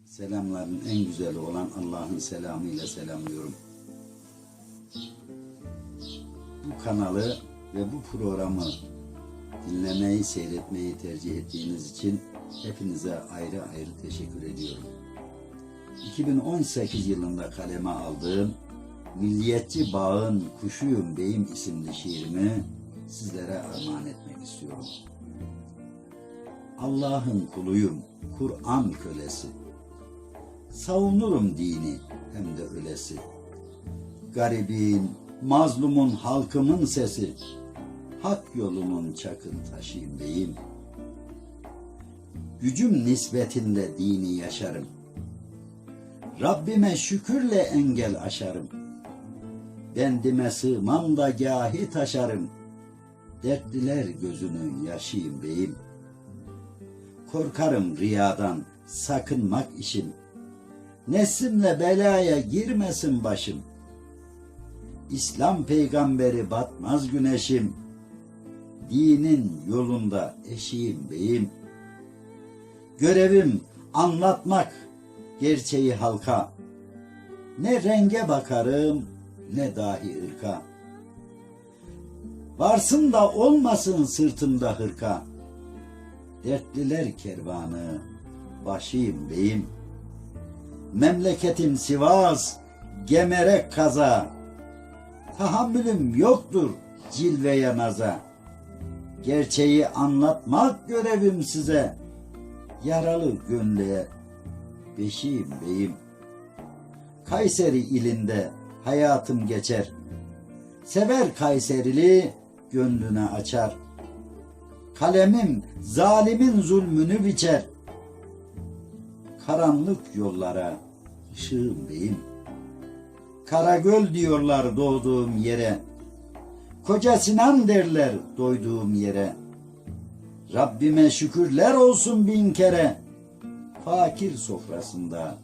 Selamların en güzeli olan Allah'ın selamıyla selamlıyorum. Bu kanalı ve bu programı dinlemeyi, seyretmeyi tercih ettiğiniz için hepinize ayrı ayrı teşekkür ediyorum. 2018 yılında kaleme aldığım Milliyetçi Bağın Kuşuyum Beyim isimli şiirimi sizlere armağan etmek istiyorum. Allah'ın kuluyum, Kur'an kölesi. Savunurum dini hem de ölesi. Garibin, mazlumun, halkımın sesi. Hak yolunun çakın taşıyım beyim. Gücüm nispetinde dini yaşarım. Rabbime şükürle engel aşarım. Bendime sığmam da gahi taşarım. Dertliler gözünün yaşıyım beyim. Korkarım riyadan, sakınmak işim. Neslimle belaya girmesin başım. İslam peygamberi batmaz güneşim. Dinin yolunda eşiğim beyim. Görevim anlatmak gerçeği halka. Ne renge bakarım ne dahi ırka. Varsın da olmasın sırtımda hırka. Dertliler kervanı başıyım beyim. Memleketim Sivas, gemerek kaza. Tahammülüm yoktur cilveye naza. Gerçeği anlatmak görevim size. Yaralı gönlüye beşiyim beyim. Kayseri ilinde hayatım geçer. Sever Kayserili gönlüne açar. Kalemim zalimin zulmünü biçer. Karanlık yollara ışığım beyim. Karagöl diyorlar doğduğum yere. Koca Sinan derler doyduğum yere. Rabbime şükürler olsun bin kere. Fakir sofrasında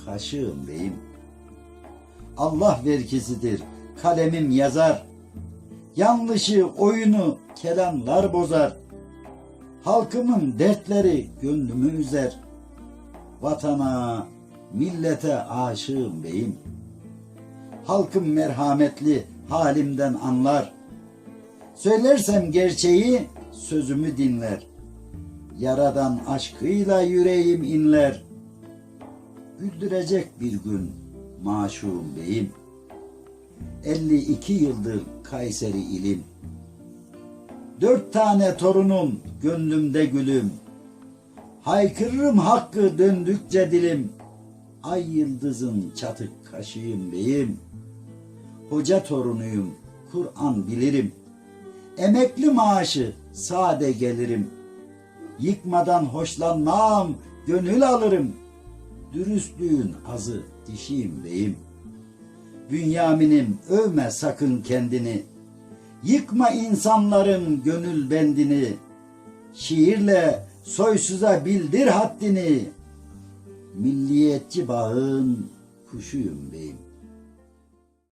kaşığım beyim. Allah vergisidir kalemim yazar. Yanlışı oyunu kelamlar bozar. Halkımın dertleri gönlümü üzer. Vatana, millete aşığım beyim. Halkım merhametli halimden anlar. Söylersem gerçeği sözümü dinler. Yaradan aşkıyla yüreğim inler. Güldürecek bir gün maşuğum beyim. 52 yıldır Kayseri ilim. 4 tane torunum gönlümde gülüm. Haykırırım hakkı döndükçe dilim. Ay yıldızın çatık kaşıyım beyim. Hoca torunuyum, Kur'an bilirim. Emekli maaşı sade gelirim. Yıkmadan hoşlanmam, gönül alırım. Dürüstlüğün azı dişiyim beyim. Bünyamin'im övme sakın kendini. Yıkma insanların gönül bendini. Şiirle soysuza bildir haddini. Milliyetçi bağın kuşuyum beyim.